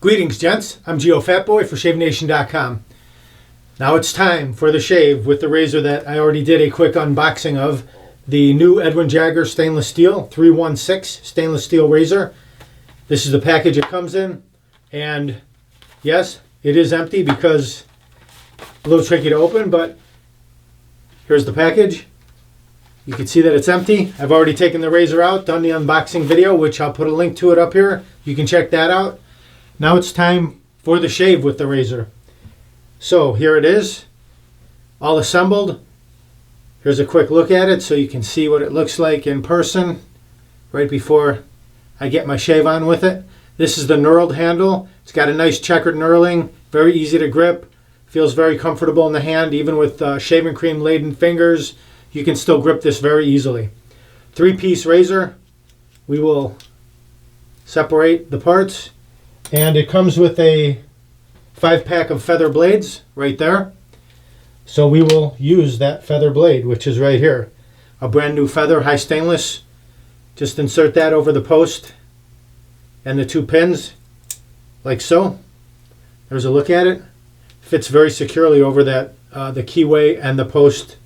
Greetings, gents. I'm Geofatboy for ShaveNation.com. Now it's time for the shave with the razor that I already did a quick unboxing of. The new Edwin Jagger stainless steel 316 stainless steel razor. This is the package it comes in. And yes, it is empty because a little tricky to open, but here's the package. You can see that it's empty. I've already taken the razor out, done the unboxing video, which I'll put a link to it up here. You can check that out. Now it's time for the shave with the razor. So here it is, all assembled. Here's a quick look at it so you can see what it looks like in person right before I get my shave on with it. This is the knurled handle. It's got a nice checkered knurling, very easy to grip, feels very comfortable in the hand. Even with shaving cream laden fingers, you can still grip this very easily. 3-piece razor. We will separate the parts. And it comes with a 5-pack of feather blades right there. So we will use that feather blade, which is right here. A brand new feather, high stainless. Just insert that over the post and the 2 pins, like so. There's a look at it. Fits very securely over that the keyway and the post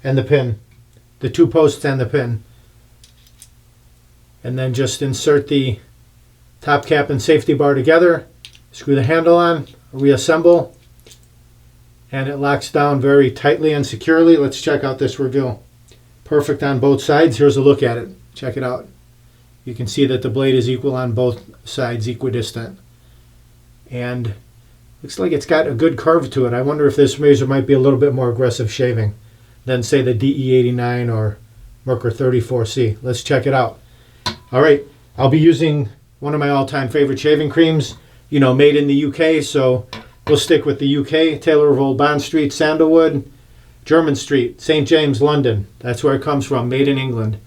and the pin. The 2 posts and the pin. And then just insert the top cap and safety bar together, screw the handle on, reassemble, and it locks down very tightly and securely. Let's check out this reveal. Perfect on both sides. Here's a look at it. Check it out. You can see that the blade is equal on both sides, equidistant. And looks like it's got a good curve to it. I wonder if this razor might be a little bit more aggressive shaving than, say, the DE89 or Merkur 34C. Let's check it out. All right, I'll be using one of my all-time favorite shaving creams, you know, made in the UK, so we'll stick with the UK. Taylor of Old Bond Street, Sandalwood, Jermyn Street, St. James, London. That's where it comes from, made in England.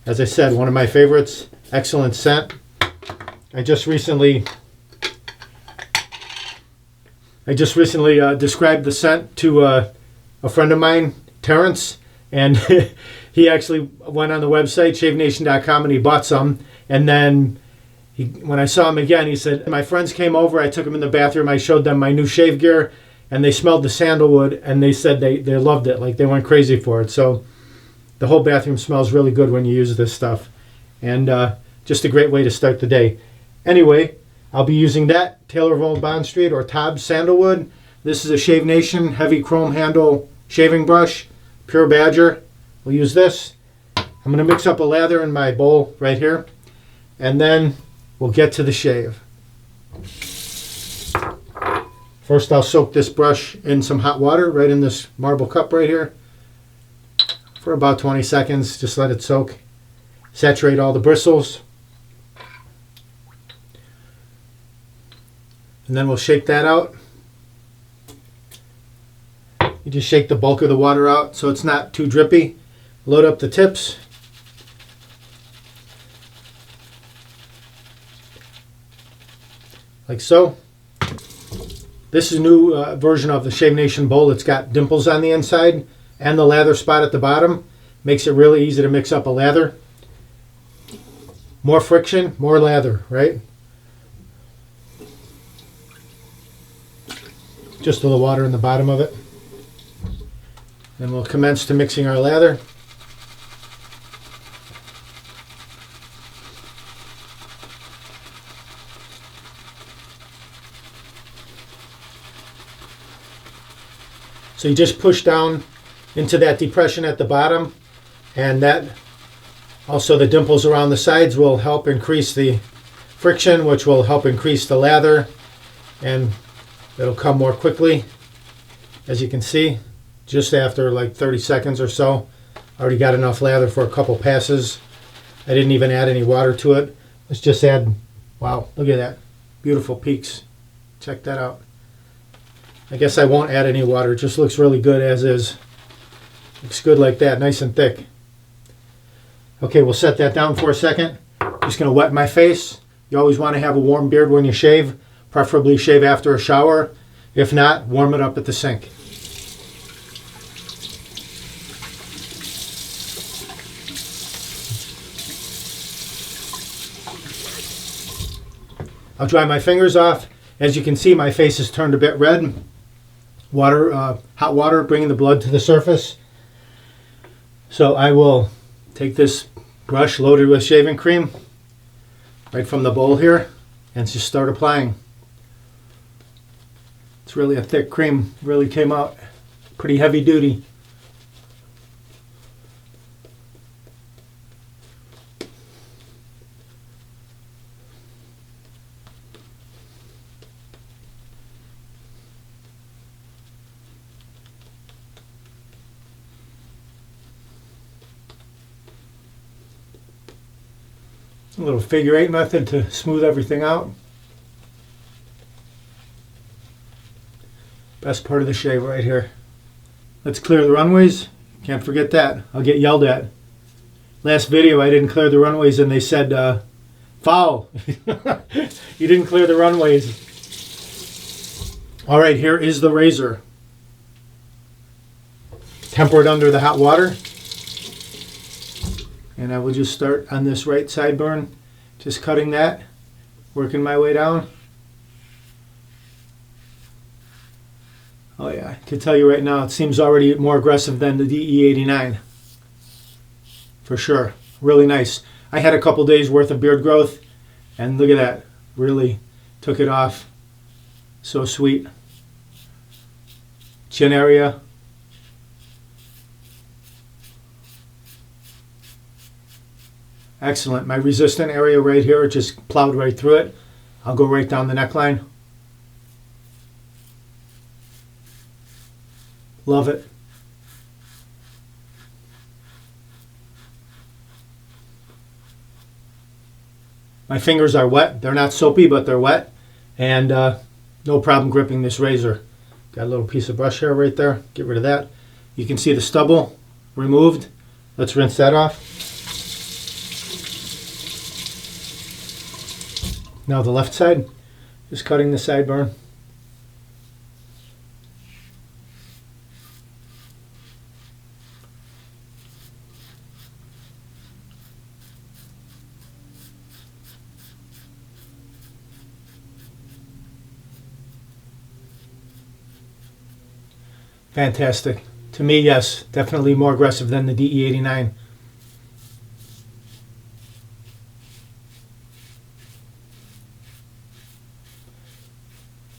As I said, one of my favorites. Excellent scent. I just recently described the scent to a friend of mine, Terrence, and he actually went on the website, ShaveNation.com, and he bought some, and then when I saw him again, he said, my friends came over, I took them in the bathroom, I showed them my new shave gear, and they smelled the sandalwood, and they said they loved it, like they went crazy for it. So the whole bathroom smells really good when you use this stuff. And just a great way to start the day. Anyway, I'll be using that, Taylor of Old Bond Street, or TOBS Sandalwood. This is a Shave Nation heavy chrome handle shaving brush, Pure Badger. We'll use this. I'm going to mix up a lather in my bowl right here, and then we'll get to the shave. First, I'll soak this brush in some hot water right in this marble cup right here for about 20 seconds. Just let it soak. Saturate all the bristles. And then we'll shake that out. You just shake the bulk of the water out so it's not too drippy. Load up the tips. Like so. This is a new version of the Shave Nation bowl. It's got dimples on the inside and the lather spot at the bottom. Makes it really easy to mix up a lather. More friction, more lather, right? Just a little water in the bottom of it. And we'll commence to mixing our lather. So you just push down into that depression at the bottom, and that also the dimples around the sides will help increase the friction, which will help increase the lather, and it'll come more quickly. As you can see, just after like 30 seconds or so, I already got enough lather for a couple passes. I didn't even add any water to it. Let's just add, wow, look at that, beautiful peaks. Check that out. I guess I won't add any water. It just looks really good as is. Looks good like that, nice and thick. Okay, we'll set that down for a second. Just going to wet my face. You always want to have a warm beard when you shave. Preferably shave after a shower. If not, warm it up at the sink. I'll dry my fingers off. As you can see, my face is turned a bit red. Hot water bringing the blood to the surface. So I will take this brush loaded with shaving cream right from the bowl here and just start applying. It's really a thick cream, really came out pretty heavy duty. A little figure 8 method to smooth everything out. Best part of the shave right here. Let's clear the runways. Can't forget that. I'll get yelled at. Last video I didn't clear the runways and they said, foul. You didn't clear the runways. Alright, here is the razor. Temper it under the hot water. And I will just start on this right sideburn, just cutting that, working my way down. Oh yeah, I can tell you right now, it seems already more aggressive than the DE89. For sure, really nice. I had a couple days worth of beard growth, and look at that, really took it off. So sweet. Chin area. Excellent. My resistant area right here just plowed right through it. I'll go right down the neckline. Love it. My fingers are wet. They're not soapy, but they're wet. And no problem gripping this razor. Got a little piece of brush hair right there. Get rid of that. You can see the stubble removed. Let's rinse that off. Now the left side, just cutting the sideburn. Fantastic. To me, yes, definitely more aggressive than the DE89.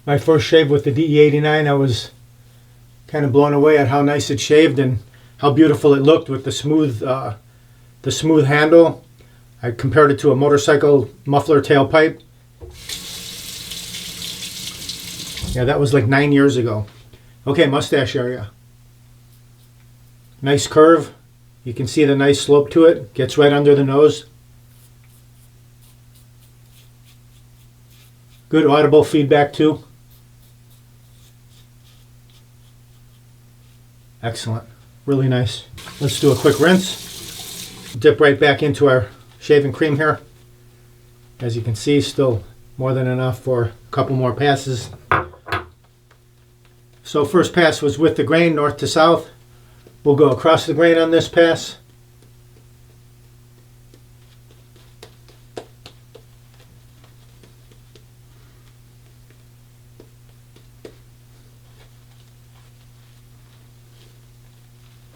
My first shave with the DE89, I was kind of blown away at how nice it shaved and how beautiful it looked with the smooth handle. I compared it to a motorcycle muffler tailpipe. Yeah, that was like 9 years ago. Okay, mustache area. Nice curve. You can see the nice slope to it. Gets right under the nose. Good audible feedback too. Excellent. Really nice. Let's do a quick rinse. Dip right back into our shaving cream here. As you can see, still more than enough for a couple more passes. So first pass was with the grain, north to south. We'll go across the grain on this pass.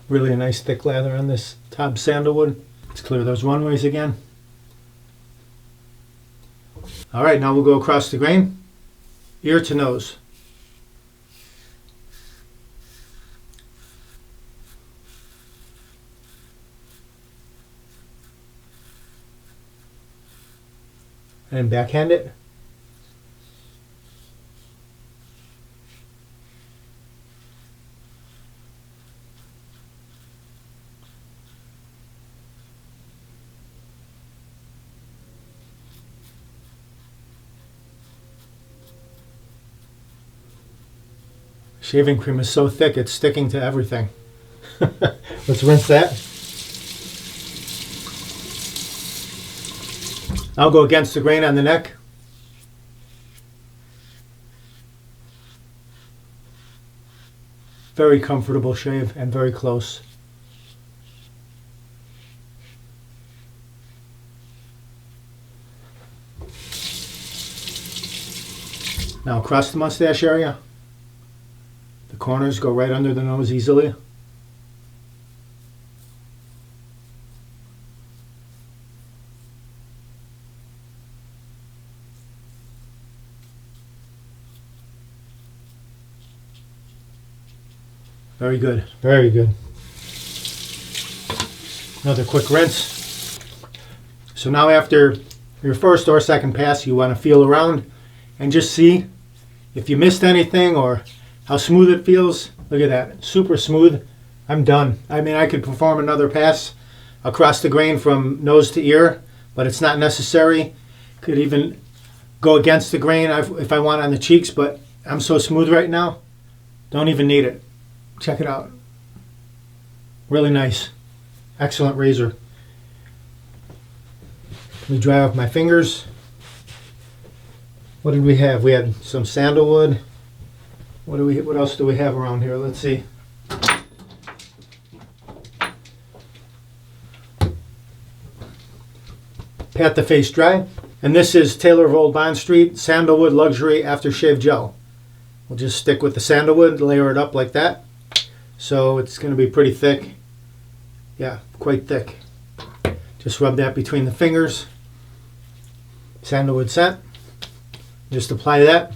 Really a nice thick lather on this TOBS Sandalwood. Let's clear those runways again. All right, now we'll go across the grain, ear to nose. And backhand it. Shaving cream is so thick it's sticking to everything. Let's rinse that. I'll go against the grain on the neck. Very comfortable shave and very close. Now across the mustache area. The corners go right under the nose easily. Very good, very good. Another quick rinse. So now after your first or second pass, you want to feel around and just see if you missed anything or how smooth it feels. Look at that, super smooth. I'm done. I mean, I could perform another pass across the grain from nose to ear, but it's not necessary. Could even go against the grain if I want on the cheeks, but I'm so smooth right now, don't even need it. Check it out. Really nice. Excellent razor. Let me dry off my fingers. What did we have? We had some sandalwood. What else do we have around here? Let's see. Pat the face dry. And this is Taylor of Old Bond Street Sandalwood Luxury Aftershave Gel. We'll just stick with the sandalwood, layer it up like that. So it's going to be pretty thick. Yeah, quite thick. Just rub that between the fingers. Sandalwood scent. Just apply that.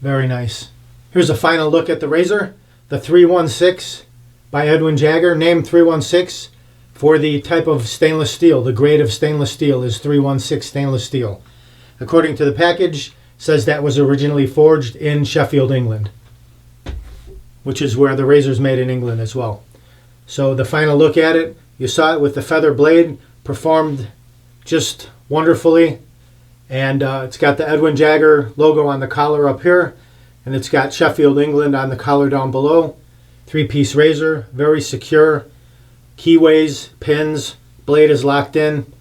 Very nice. Here's a final look at the razor. The 316 by Edwin Jagger. Name 316 for the type of stainless steel. The grade of stainless steel is 316 stainless steel. According to the package, says that was originally forged in Sheffield, England, which is where the razor's made in England as well. So the final look at it, you saw it with the feather blade, performed just wonderfully. And it's got the Edwin Jagger logo on the collar up here, and it's got Sheffield, England on the collar down below. 3-piece razor, very secure. Keyways, pins, blade is locked in.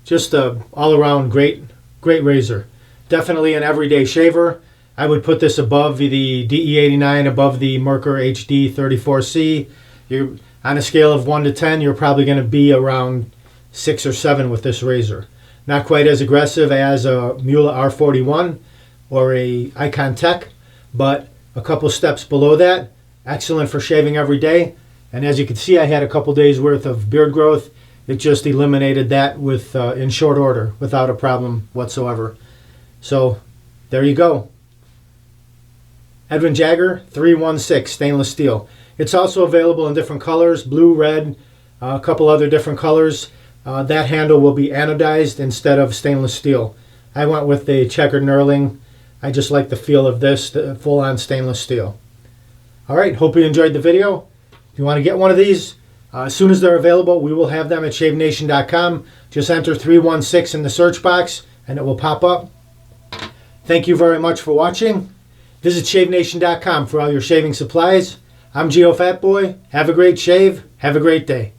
Just a all-around great razor. Definitely an everyday shaver. I would put this above the DE89, above the Merkur HD 34C. You're on a scale of 1 to 10, you're probably going to be around 6 or 7 with this razor. Not quite as aggressive as a Mula R41 or a Icon Tech, but a couple steps below that. Excellent for shaving every day. And as you can see, I had a couple days worth of beard growth. It just eliminated that with in short order without a problem whatsoever. So there you go. Edwin Jagger 316 stainless steel. It's also available in different colors, blue, red, a couple other different colors. That handle will be anodized instead of stainless steel. I went with the checkered knurling. I just like the feel of this, the full-on stainless steel. All right, hope you enjoyed the video. If you want to get one of these, as soon as they're available, we will have them at shavenation.com. Just enter 316 in the search box and it will pop up. Thank you very much for watching. Visit shavenation.com for all your shaving supplies. I'm Geofatboy. Have a great shave. Have a great day.